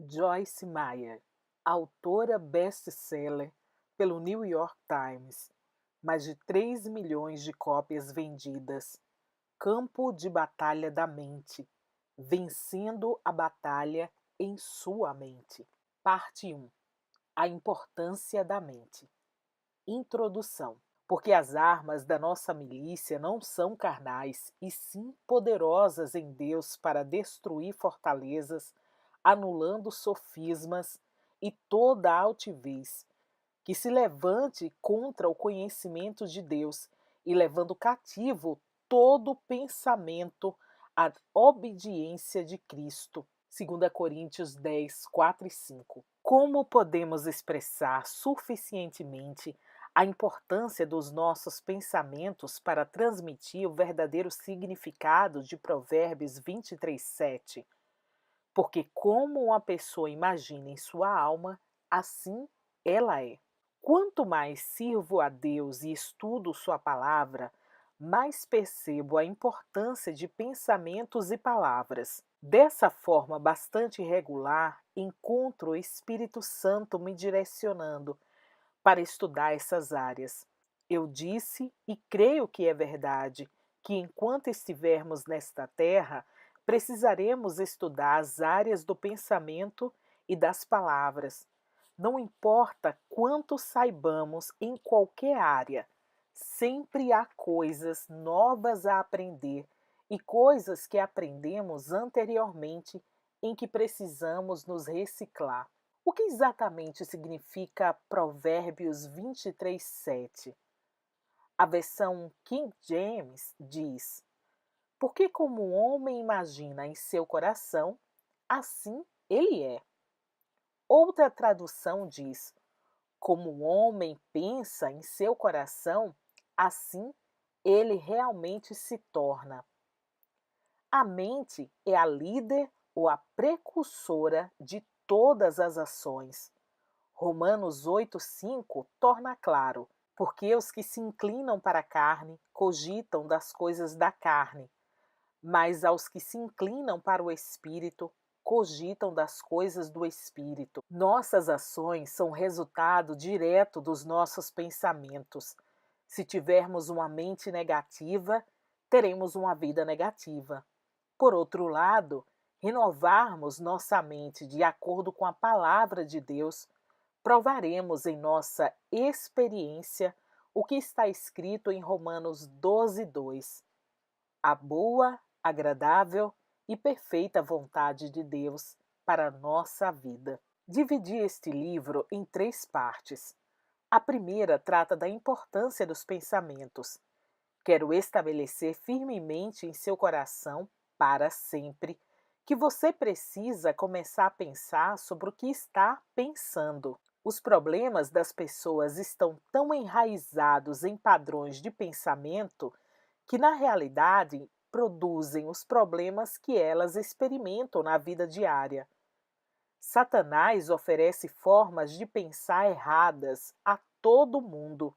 Joyce Meyer, autora best-seller pelo New York Times, mais de 3 milhões de cópias vendidas. Campo de batalha da mente, vencendo a batalha em sua mente. Parte 1. A importância da mente. Introdução. Porque as armas da nossa milícia não são carnais, e sim poderosas em Deus para destruir fortalezas, anulando sofismas e toda a altivez que se levante contra o conhecimento de Deus e levando cativo todo pensamento à obediência de Cristo. 2 Coríntios 10, 4 e 5. Como podemos expressar suficientemente a importância dos nossos pensamentos para transmitir o verdadeiro significado de Provérbios 23, 7? Porque como uma pessoa imagina em sua alma, assim ela é. Quanto mais sirvo a Deus e estudo sua palavra, mais percebo a importância de pensamentos e palavras. Dessa forma bastante regular, encontro o Espírito Santo me direcionando para estudar essas áreas. Eu disse e creio que é verdade que enquanto estivermos nesta terra, precisaremos estudar as áreas do pensamento e das palavras. Não importa quanto saibamos em qualquer área, sempre há coisas novas a aprender e coisas que aprendemos anteriormente em que precisamos nos reciclar. O que exatamente significa Provérbios 23, 7? A versão King James diz: Porque como o homem imagina em seu coração, assim ele é. Outra tradução diz: Como o homem pensa em seu coração, assim ele realmente se torna. A mente é a líder ou a precursora de todas as ações. Romanos 8,5 torna claro: porque os que se inclinam para a carne cogitam das coisas da carne, mas aos que se inclinam para o Espírito cogitam das coisas do Espírito. Nossas ações são resultado direto dos nossos pensamentos. Se tivermos uma mente negativa, teremos uma vida negativa. Por outro lado, renovarmos nossa mente de acordo com a palavra de Deus, provaremos em nossa experiência o que está escrito em Romanos 12, 2. A boa, agradável e perfeita vontade de Deus para a nossa vida. Dividi este livro em 3 partes. A primeira trata da importância dos pensamentos. Quero estabelecer firmemente em seu coração, para sempre, que você precisa começar a pensar sobre o que está pensando. Os problemas das pessoas estão tão enraizados em padrões de pensamento que, na realidade, produzem os problemas que elas experimentam na vida diária. Satanás oferece formas de pensar erradas a todo mundo,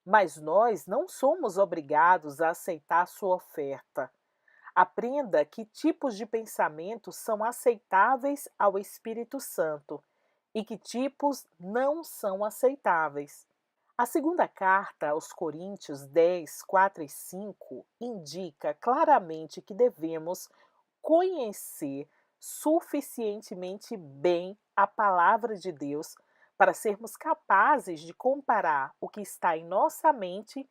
mas nós não somos obrigados a aceitar sua oferta. Aprenda que tipos de pensamentos são aceitáveis ao Espírito Santo e que tipos não são aceitáveis. A segunda carta aos Coríntios 10, 4 e 5 indica claramente que devemos conhecer suficientemente bem a palavra de Deus para sermos capazes de comparar o que está em nossa mente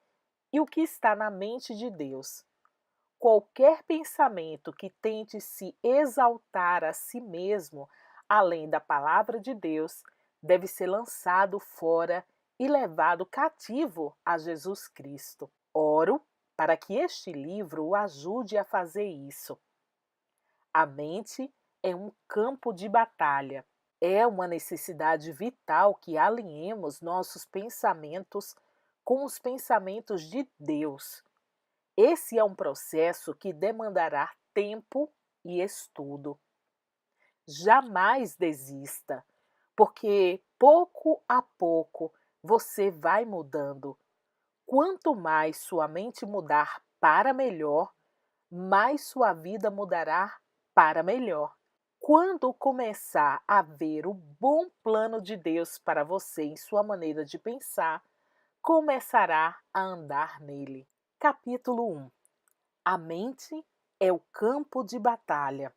e o que está na mente de Deus. Qualquer pensamento que tente se exaltar a si mesmo, além da palavra de Deus, deve ser lançado fora e levado cativo a Jesus Cristo. Oro para que este livro o ajude a fazer isso. A mente é um campo de batalha. É uma necessidade vital que alinhemos nossos pensamentos com os pensamentos de Deus. Esse é um processo que demandará tempo e estudo. Jamais desista, porque pouco a pouco você vai mudando. Quanto mais sua mente mudar para melhor, mais sua vida mudará para melhor. Quando começar a ver o bom plano de Deus para você em sua maneira de pensar, começará a andar nele. Capítulo 1. A mente é o campo de batalha.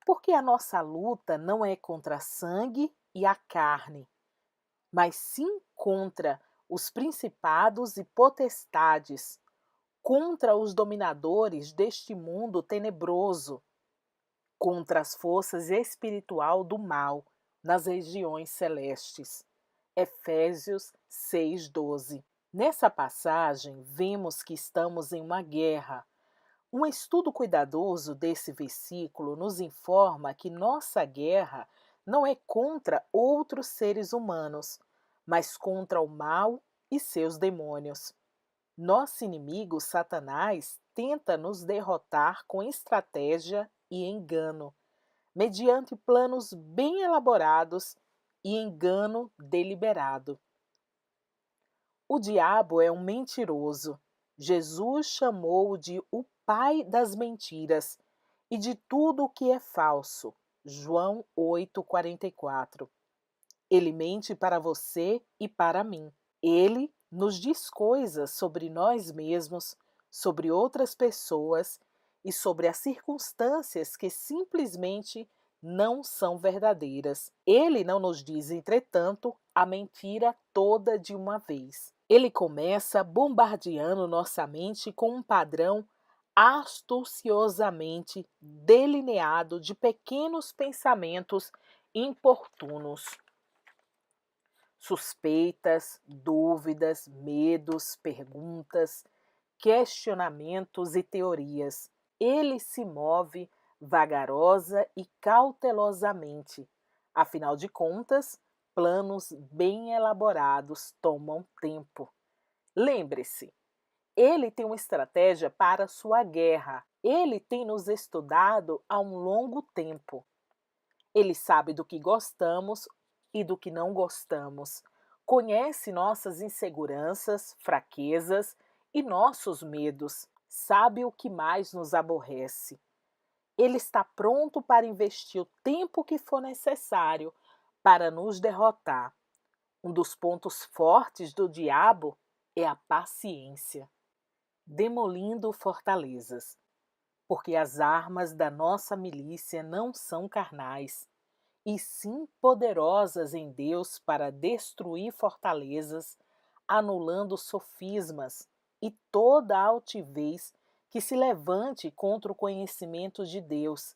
Porque a nossa luta não é contra sangue e a carne, mas sim contra os principados e potestades, contra os dominadores deste mundo tenebroso, contra as forças espiritual do mal nas regiões celestes. Efésios 6:12. Nessa passagem, vemos que estamos em uma guerra. Um estudo cuidadoso desse versículo nos informa que nossa guerra não é contra outros seres humanos, mas contra o mal e seus demônios. Nosso inimigo, Satanás, tenta nos derrotar com estratégia e engano, mediante planos bem elaborados e engano deliberado. O diabo é um mentiroso. Jesus chamou-o de o pai das mentiras e de tudo o que é falso. João 8,44. Ele mente para você e para mim. Ele nos diz coisas sobre nós mesmos, sobre outras pessoas e sobre as circunstâncias que simplesmente não são verdadeiras. Ele não nos diz, entretanto, a mentira toda de uma vez. Ele começa bombardeando nossa mente com um padrão astuciosamente delineado de pequenos pensamentos importunos. Suspeitas, dúvidas, medos, perguntas, questionamentos e teorias. Ele se move vagarosa e cautelosamente. Afinal de contas, planos bem elaborados tomam tempo. Lembre-se, ele tem uma estratégia para sua guerra. Ele tem nos estudado há um longo tempo. Ele sabe do que gostamos e do que não gostamos. Conhece nossas inseguranças, fraquezas e nossos medos. Sabe o que mais nos aborrece. Ele está pronto para investir o tempo que for necessário para nos derrotar. Um dos pontos fortes do diabo é a paciência. Demolindo fortalezas. Porque as armas da nossa milícia não são carnais, e sim poderosas em Deus para destruir fortalezas, anulando sofismas e toda altivez que se levante contra o conhecimento de Deus,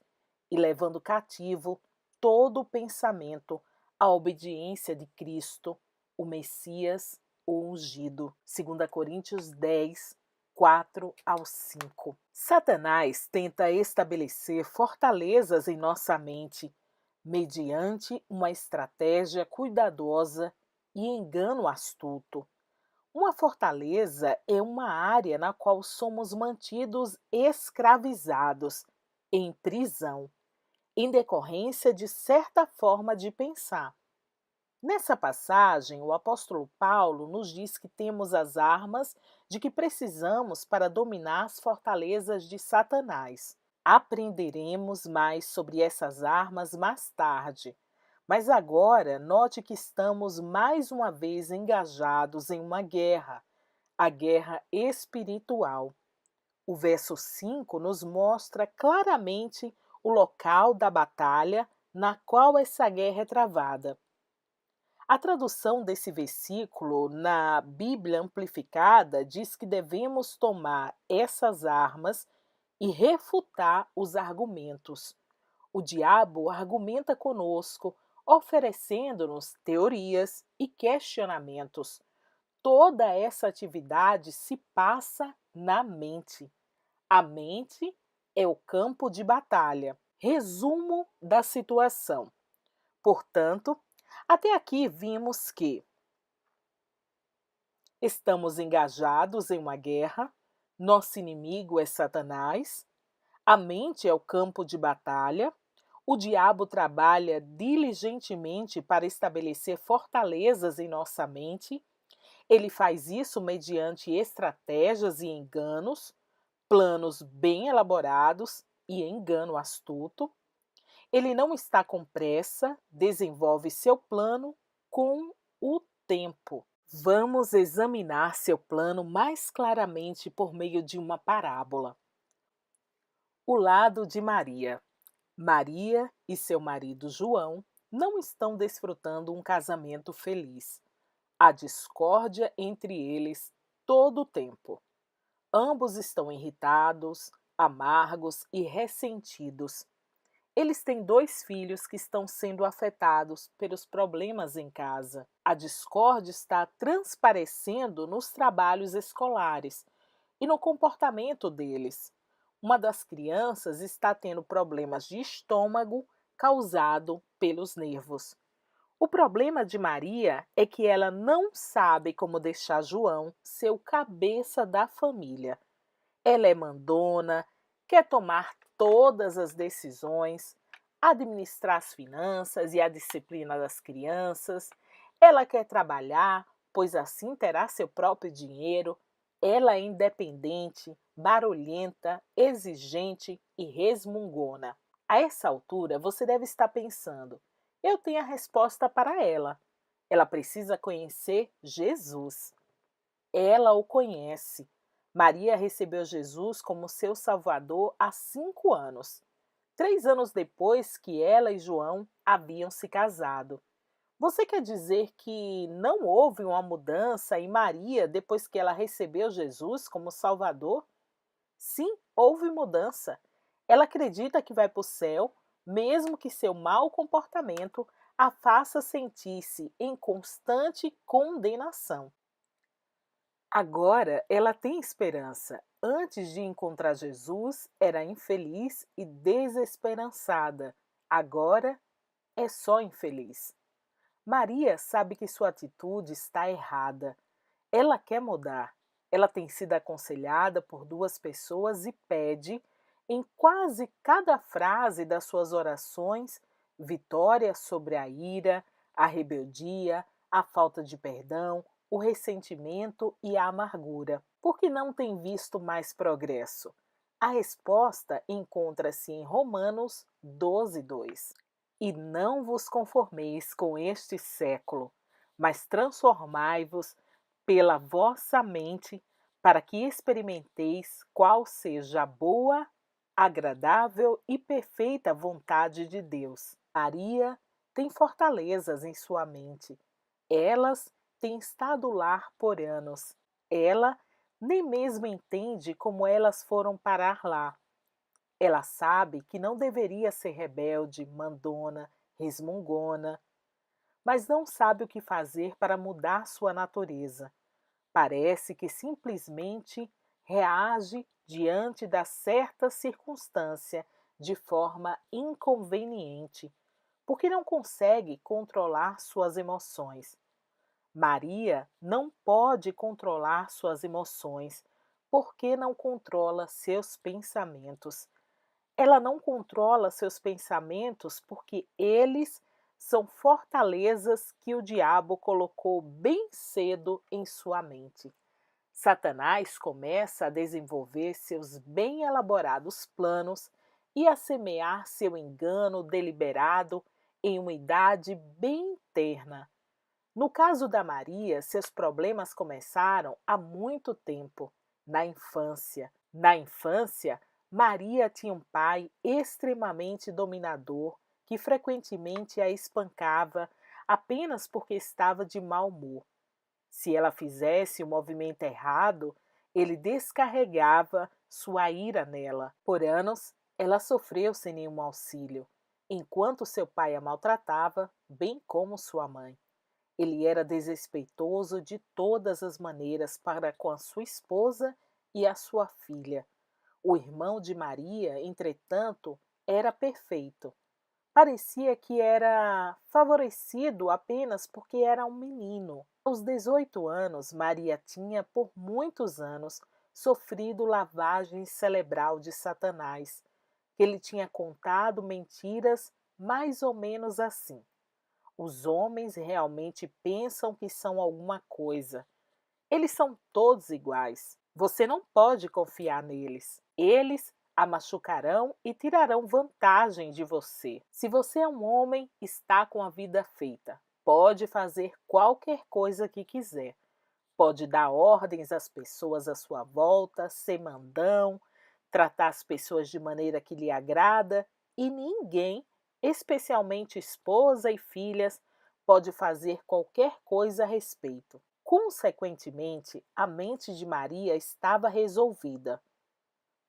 e levando cativo todo o pensamento à obediência de Cristo, o Messias, o ungido. 2 Coríntios 10, 4-5. Satanás tenta estabelecer fortalezas em nossa mente, mediante uma estratégia cuidadosa e engano astuto. Uma fortaleza é uma área na qual somos mantidos escravizados, em prisão, em decorrência de certa forma de pensar. Nessa passagem, o apóstolo Paulo nos diz que temos as armas de que precisamos para dominar as fortalezas de Satanás. Aprenderemos mais sobre essas armas mais tarde, mas agora note que estamos mais uma vez engajados em uma guerra, a guerra espiritual. O verso 5 nos mostra claramente o local da batalha na qual essa guerra é travada. A tradução desse versículo na Bíblia Amplificada diz que devemos tomar essas armas e refutar os argumentos. O diabo argumenta conosco, oferecendo-nos teorias e questionamentos. Toda essa atividade se passa na mente. A mente é o campo de batalha. Resumo da situação. Portanto, até aqui vimos que estamos engajados em uma guerra, nosso inimigo é Satanás, a mente é o campo de batalha, o diabo trabalha diligentemente para estabelecer fortalezas em nossa mente, ele faz isso mediante estratégias e enganos, planos bem elaborados e engano astuto. Ele não está com pressa, desenvolve seu plano com o tempo. Vamos examinar seu plano mais claramente por meio de uma parábola. O lado de Maria. Maria e seu marido João não estão desfrutando um casamento feliz. Há discórdia entre eles todo o tempo. Ambos estão irritados, amargos e ressentidos. Eles têm 2 filhos que estão sendo afetados pelos problemas em casa. A discórdia está transparecendo nos trabalhos escolares e no comportamento deles. Uma das crianças está tendo problemas de estômago causado pelos nervos. O problema de Maria é que ela não sabe como deixar João ser o cabeça da família. Ela é mandona, quer tomar todas as decisões, administrar as finanças e a disciplina das crianças. Ela quer trabalhar, pois assim terá seu próprio dinheiro. Ela é independente, barulhenta, exigente e resmungona. A essa altura, você deve estar pensando: eu tenho a resposta para ela. Ela precisa conhecer Jesus. Ela o conhece. Maria recebeu Jesus como seu Salvador há 5 anos, 3 anos depois que ela e João haviam se casado. Você quer dizer que não houve uma mudança em Maria depois que ela recebeu Jesus como Salvador? Sim, houve mudança. Ela acredita que vai para o céu, mesmo que seu mau comportamento a faça sentir-se em constante condenação. Agora ela tem esperança. Antes de encontrar Jesus, era infeliz e desesperançada. Agora é só infeliz. Maria sabe que sua atitude está errada. Ela quer mudar. Ela tem sido aconselhada por 2 pessoas e pede, em quase cada frase das suas orações, vitória sobre a ira, a rebeldia, a falta de perdão, o ressentimento e a amargura. Por que não tem visto mais progresso? A resposta encontra-se em Romanos 12:2. E não vos conformeis com este século, mas transformai-vos pela vossa mente, para que experimenteis qual seja a boa, agradável e perfeita vontade de Deus. Maria tem fortalezas em sua mente. Elas têm estado lá por anos. Ela nem mesmo entende como elas foram parar lá. Ela sabe que não deveria ser rebelde, mandona, resmungona, mas não sabe o que fazer para mudar sua natureza. Parece que simplesmente reage diante da certa circunstância de forma inconveniente, porque não consegue controlar suas emoções. Maria não pode controlar suas emoções, porque não controla seus pensamentos. Ela não controla seus pensamentos porque eles são fortalezas que o diabo colocou bem cedo em sua mente. Satanás começa a desenvolver seus bem elaborados planos e a semear seu engano deliberado em uma idade bem terna. No caso da Maria, seus problemas começaram há muito tempo, na infância. Na infância, Maria tinha um pai extremamente dominador que frequentemente a espancava apenas porque estava de mau humor. Se ela fizesse o movimento errado, ele descarregava sua ira nela. Por anos, ela sofreu sem nenhum auxílio, enquanto seu pai a maltratava, bem como sua mãe. Ele era desrespeitoso de todas as maneiras para com a sua esposa e a sua filha. O irmão de Maria, entretanto, era perfeito. Parecia que era favorecido apenas porque era um menino. Aos 18 anos, Maria tinha, por muitos anos, sofrido lavagem cerebral de Satanás. Ele tinha contado mentiras mais ou menos assim: os homens realmente pensam que são alguma coisa. Eles são todos iguais. Você não pode confiar neles. Eles a machucarão e tirarão vantagem de você. Se você é um homem, está com a vida feita. Pode fazer qualquer coisa que quiser. Pode dar ordens às pessoas à sua volta, ser mandão, tratar as pessoas de maneira que lhe agrada, e ninguém, especialmente esposa e filhas, pode fazer qualquer coisa a respeito. Consequentemente, a mente de Maria estava resolvida.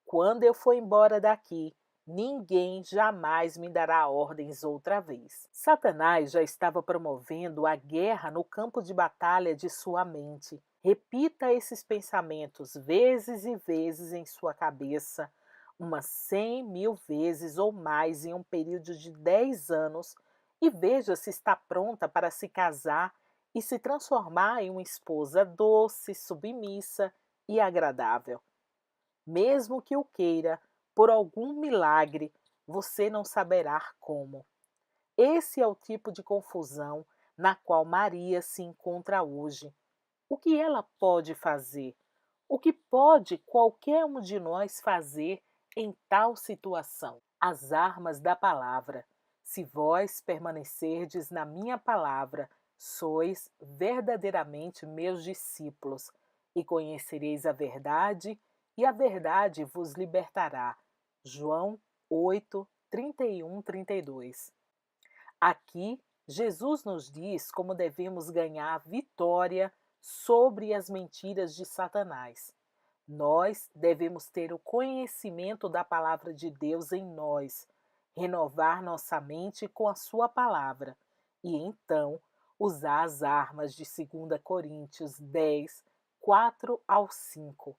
Quando eu for embora daqui, ninguém jamais me dará ordens outra vez. Satanás já estava promovendo a guerra no campo de batalha de sua mente. Repita esses pensamentos vezes e vezes em sua cabeça, umas 100.000 vezes ou mais em um período de 10 anos, e veja se está pronta para se casar e se transformar em uma esposa doce, submissa e agradável. Mesmo que o queira, por algum milagre, você não saberá como. Esse é o tipo de confusão na qual Maria se encontra hoje. O que ela pode fazer? O que pode qualquer um de nós fazer em tal situação? As armas da palavra. Se vós permanecerdes na minha palavra, sois verdadeiramente meus discípulos, e conhecereis a verdade, e a verdade vos libertará. João 8, 31, 32. Aqui, Jesus nos diz como devemos ganhar a vitória sobre as mentiras de Satanás. Nós devemos ter o conhecimento da palavra de Deus em nós, renovar nossa mente com a sua palavra e então usar as armas de 2 Coríntios 10, 4 ao 5,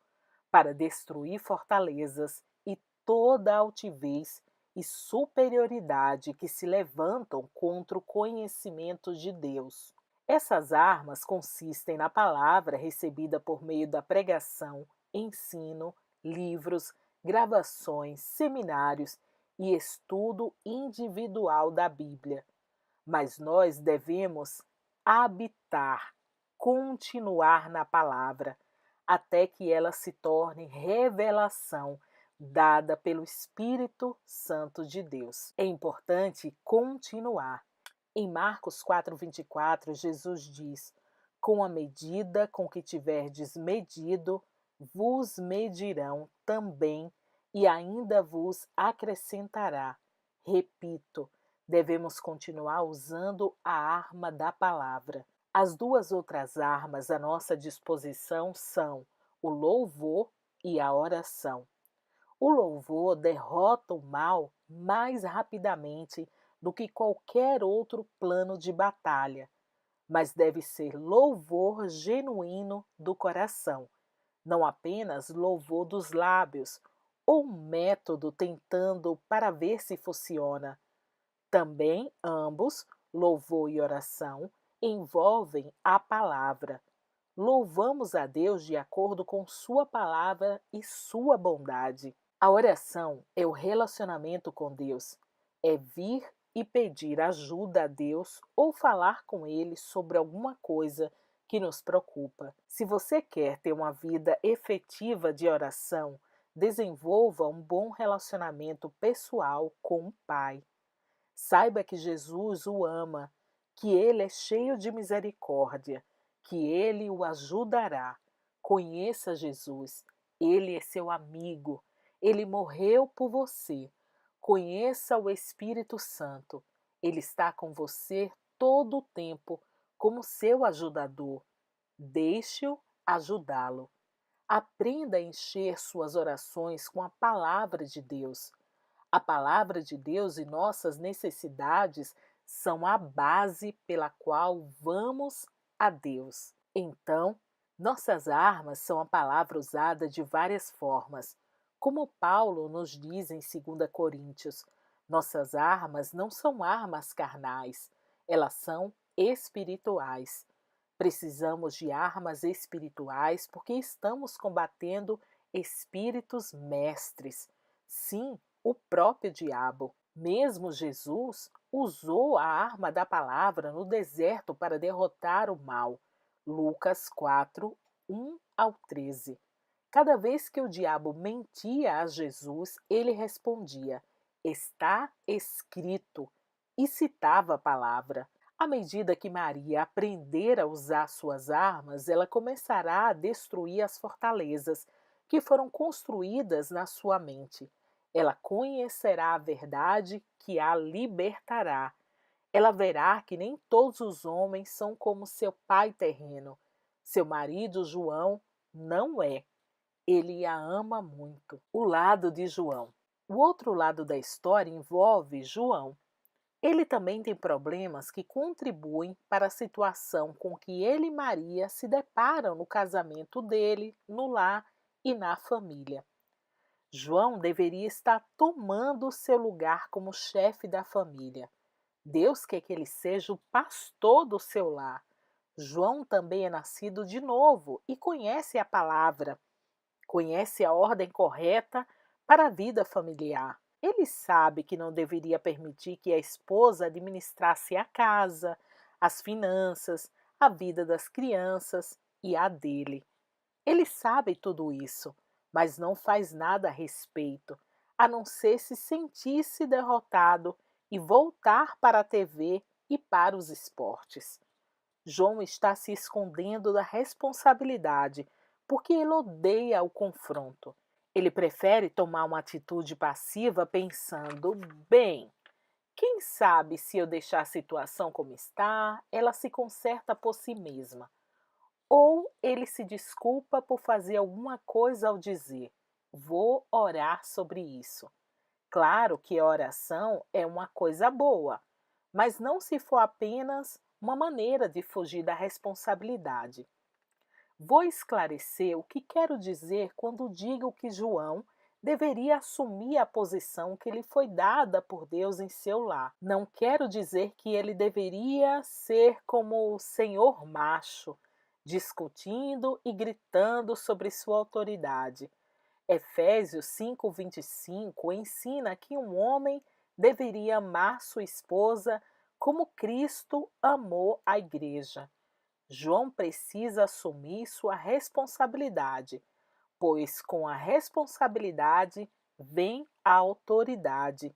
para destruir fortalezas e toda altivez e superioridade que se levantam contra o conhecimento de Deus. Essas armas consistem na palavra recebida por meio da pregação, ensino, livros, gravações, seminários e estudo individual da Bíblia. Mas nós devemos habitar, continuar na palavra, até que ela se torne revelação dada pelo Espírito Santo de Deus. É importante continuar. Em Marcos 4:24, Jesus diz: com a medida com que tiverdes medido, vos medirão também e ainda vos acrescentará. Repito, devemos continuar usando a arma da palavra. As duas outras armas à nossa disposição são o louvor e a oração. O louvor derrota o mal mais rapidamente do que qualquer outro plano de batalha, mas deve ser louvor genuíno do coração, não apenas louvor dos lábios ou um método tentando para ver se funciona. Também ambos, louvor e oração, envolvem a palavra. Louvamos a Deus de acordo com sua palavra e sua bondade. A oração é o relacionamento com Deus, é vir e pedir ajuda a Deus ou falar com Ele sobre alguma coisa que nos preocupa. Se você quer ter uma vida efetiva de oração, desenvolva um bom relacionamento pessoal com o Pai. Saiba que Jesus o ama, que Ele é cheio de misericórdia, que Ele o ajudará. Conheça Jesus, Ele é seu amigo, Ele morreu por você. Conheça o Espírito Santo, Ele está com você todo o tempo como seu ajudador. Deixe-o ajudá-lo. Aprenda a encher suas orações com a palavra de Deus. A palavra de Deus e nossas necessidades são a base pela qual vamos a Deus. Então, nossas armas são a palavra usada de várias formas. Como Paulo nos diz em 2 Coríntios, nossas armas não são armas carnais, elas são espirituais. Precisamos de armas espirituais porque estamos combatendo espíritos mestres. Sim, o próprio diabo. Mesmo Jesus usou a arma da palavra no deserto para derrotar o mal. Lucas 4, 1 ao 13. Cada vez que o diabo mentia a Jesus, ele respondia: "Está escrito", e citava a palavra. À medida que Maria aprender a usar suas armas, ela começará a destruir as fortalezas que foram construídas na sua mente. Ela conhecerá a verdade que a libertará. Ela verá que nem todos os homens são como seu pai terreno. Seu marido, João, não é. Ele a ama muito. O lado de João. O outro lado da história envolve João. Ele também tem problemas que contribuem para a situação com que ele e Maria se deparam no casamento dele, no lar e na família. João deveria estar tomando seu lugar como chefe da família. Deus quer que ele seja o pastor do seu lar. João também é nascido de novo e conhece a palavra, conhece a ordem correta para a vida familiar. Ele sabe que não deveria permitir que a esposa administrasse a casa, as finanças, a vida das crianças e a dele. Ele sabe tudo isso, mas não faz nada a respeito, a não ser se sentir-se derrotado e voltar para a TV e para os esportes. João está se escondendo da responsabilidade porque ele odeia o confronto. Ele prefere tomar uma atitude passiva pensando: bem, quem sabe se eu deixar a situação como está, ela se conserta por si mesma. Ou ele se desculpa por fazer alguma coisa ao dizer: vou orar sobre isso. Claro que a oração é uma coisa boa, mas não se for apenas uma maneira de fugir da responsabilidade. Vou esclarecer o que quero dizer quando digo que João deveria assumir a posição que lhe foi dada por Deus em seu lar. Não quero dizer que ele deveria ser como o senhor macho, discutindo e gritando sobre sua autoridade. Efésios 5:25 ensina que um homem deveria amar sua esposa como Cristo amou a igreja. João precisa assumir sua responsabilidade, pois com a responsabilidade vem a autoridade.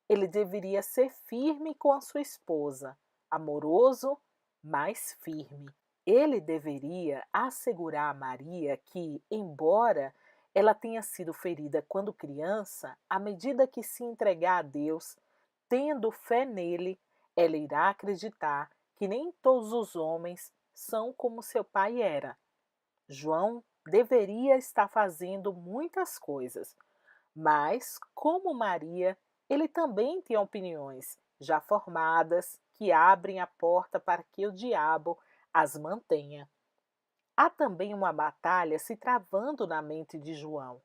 Ele deveria ser firme com a sua esposa, amoroso, mas firme. Ele deveria assegurar a Maria que, embora ela tenha sido ferida quando criança, à medida que se entregar a Deus, tendo fé nele, ela irá acreditar que nem todos os homens são como seu pai era. João deveria estar fazendo muitas coisas, mas, como Maria, ele também tem opiniões já formadas que abrem a porta para que o diabo as mantenha. Há também uma batalha se travando na mente de João.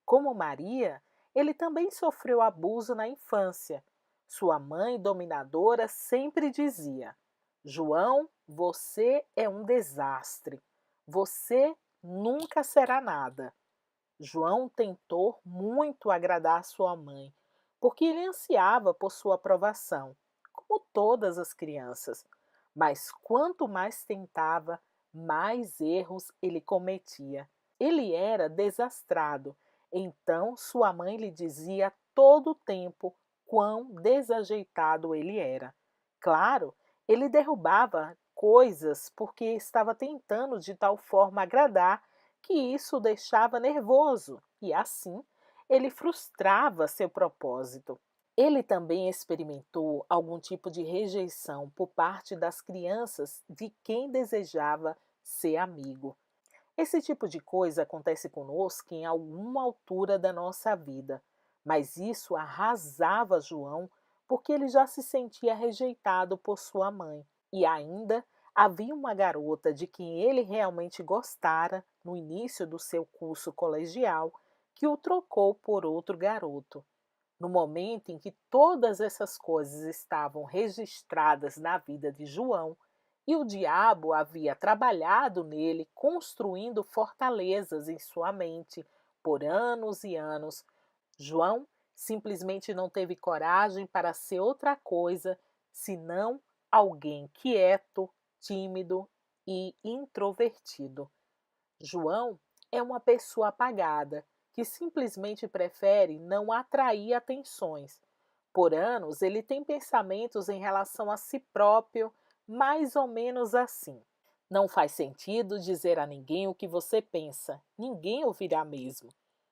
Como Maria, ele também sofreu abuso na infância. Sua mãe dominadora sempre dizia: João, você é um desastre. Você nunca será nada. João tentou muito agradar sua mãe, porque ele ansiava por sua aprovação, como todas as crianças. Mas quanto mais tentava, mais erros ele cometia. Ele era desastrado, então sua mãe lhe dizia todo o tempo quão desajeitado ele era. Claro, ele derrubava coisas porque estava tentando de tal forma agradar que isso o deixava nervoso e, assim, ele frustrava seu propósito. Ele também experimentou algum tipo de rejeição por parte das crianças de quem desejava ser amigo. Esse tipo de coisa acontece conosco em alguma altura da nossa vida, mas isso arrasava João porque ele já se sentia rejeitado por sua mãe. E ainda havia uma garota de quem ele realmente gostara no início do seu curso colegial que o trocou por outro garoto. No momento em que todas essas coisas estavam registradas na vida de João, e o diabo havia trabalhado nele, construindo fortalezas em sua mente por anos e anos, João simplesmente não teve coragem para ser outra coisa senão alguém quieto, tímido e introvertido. João é uma pessoa apagada, que simplesmente prefere não atrair atenções. Por anos, ele tem pensamentos em relação a si próprio, mais ou menos assim: não faz sentido dizer a ninguém o que você pensa, ninguém ouvirá mesmo.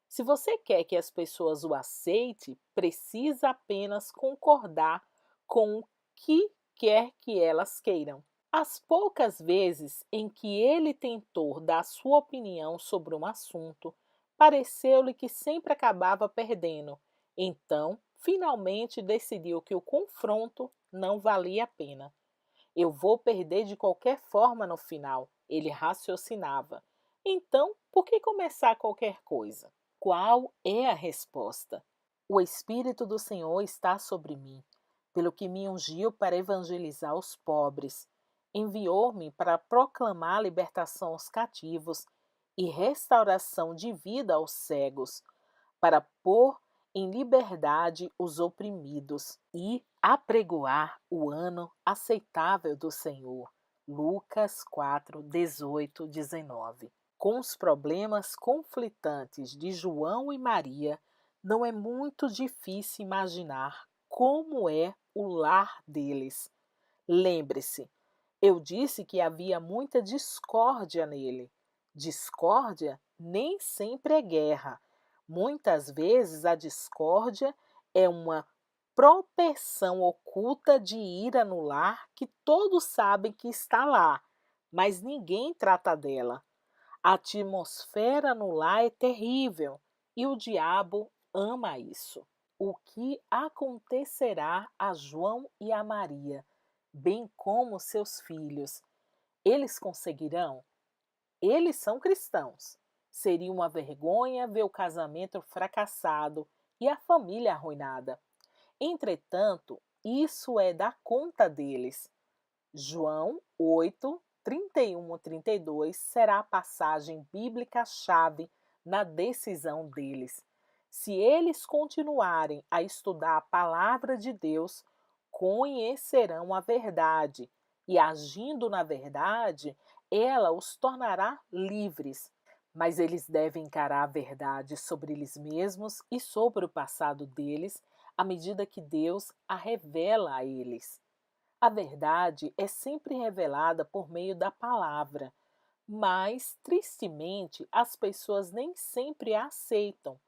Se você quer que as pessoas o aceitem, precisa apenas concordar com o que quer que elas queiram. As poucas vezes em que ele tentou dar sua opinião sobre um assunto, pareceu-lhe que sempre acabava perdendo. Então, finalmente decidiu que o confronto não valia a pena. Eu vou perder de qualquer forma no final, ele raciocinava. Então, por que começar qualquer coisa? Qual é a resposta? O Espírito do Senhor está sobre mim, pelo que me ungiu para evangelizar os pobres. Enviou-me para proclamar a libertação aos cativos e restauração de vida aos cegos, para pôr em liberdade os oprimidos e apregoar o ano aceitável do Senhor. Lucas 4, 18, 19. Com os problemas conflitantes de João e Maria, não é muito difícil imaginar como é o lar deles. Lembre-se, eu disse que havia muita discórdia nele. Discórdia nem sempre é guerra. Muitas vezes a discórdia é uma propensão oculta de ira no lar que todos sabem que está lá, mas ninguém trata dela. A atmosfera no lar é terrível e o diabo ama isso. O que acontecerá a João e a Maria, bem como seus filhos? Eles conseguirão? Eles são cristãos. Seria uma vergonha ver o casamento fracassado e a família arruinada. Entretanto, isso é da conta deles. João 8, 31 a 32 será a passagem bíblica-chave na decisão deles. Se eles continuarem a estudar a palavra de Deus, conhecerão a verdade e, agindo na verdade, ela os tornará livres. Mas eles devem encarar a verdade sobre eles mesmos e sobre o passado deles à medida que Deus a revela a eles. A verdade é sempre revelada por meio da palavra, mas, tristemente, as pessoas nem sempre a aceitam.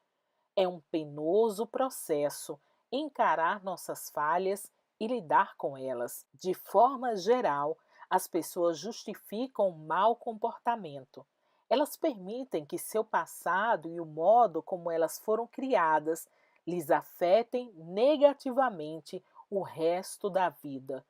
É um penoso processo encarar nossas falhas e lidar com elas. De forma geral, as pessoas justificam o mau comportamento. Elas permitem que seu passado e o modo como elas foram criadas lhes afetem negativamente o resto da vida.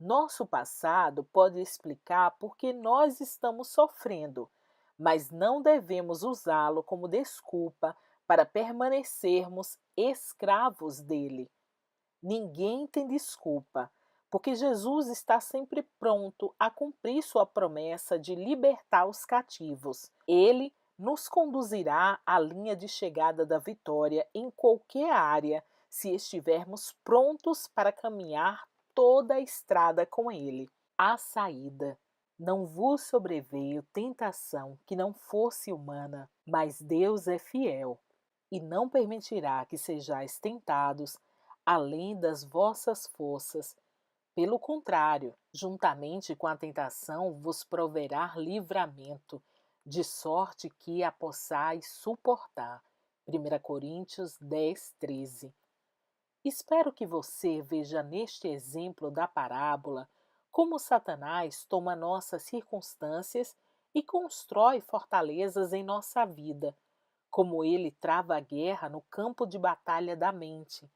Nosso passado pode explicar por que nós estamos sofrendo, mas não devemos usá-lo como desculpa para permanecermos escravos dele. Ninguém tem desculpa, porque Jesus está sempre pronto a cumprir sua promessa de libertar os cativos. Ele nos conduzirá à linha de chegada da vitória em qualquer área, se estivermos prontos para caminhar toda a estrada com ele. A saída. Não vos sobreveio tentação que não fosse humana, mas Deus é fiel e não permitirá que sejais tentados além das vossas forças. Pelo contrário, juntamente com a tentação vos proverá livramento, de sorte que a possais suportar. 1 Coríntios 10, 13. Espero que você veja neste exemplo da parábola como Satanás toma nossas circunstâncias e constrói fortalezas em nossa vida, como ele trava a guerra no campo de batalha da mente.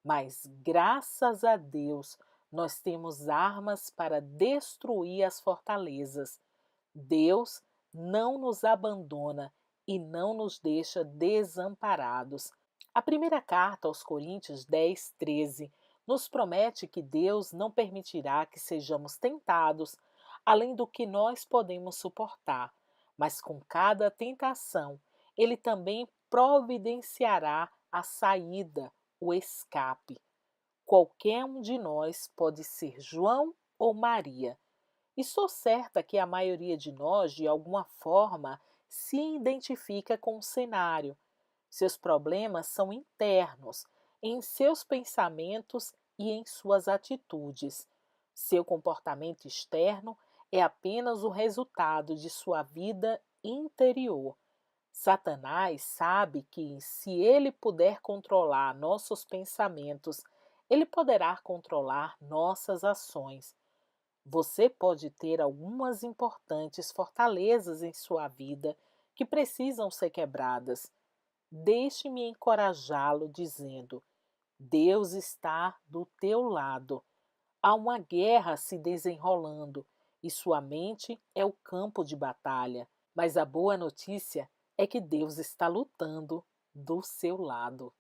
Mas, graças a Deus, nós temos armas para destruir as fortalezas. Deus não nos abandona e não nos deixa desamparados. A primeira carta aos Coríntios 10, 13 nos promete que Deus não permitirá que sejamos tentados além do que nós podemos suportar, mas com cada tentação, Ele também providenciará a saída, o escape. Qualquer um de nós pode ser João ou Maria. Estou certa que a maioria de nós, de alguma forma, se identifica com o cenário. Seus problemas são internos, em seus pensamentos e em suas atitudes. Seu comportamento externo é apenas o resultado de sua vida interior. Satanás sabe que, se ele puder controlar nossos pensamentos, ele poderá controlar nossas ações. Você pode ter algumas importantes fortalezas em sua vida que precisam ser quebradas. Deixe-me encorajá-lo dizendo: Deus está do teu lado. Há uma guerra se desenrolando e sua mente é o campo de batalha. Mas a boa notícia é que Deus está lutando do seu lado.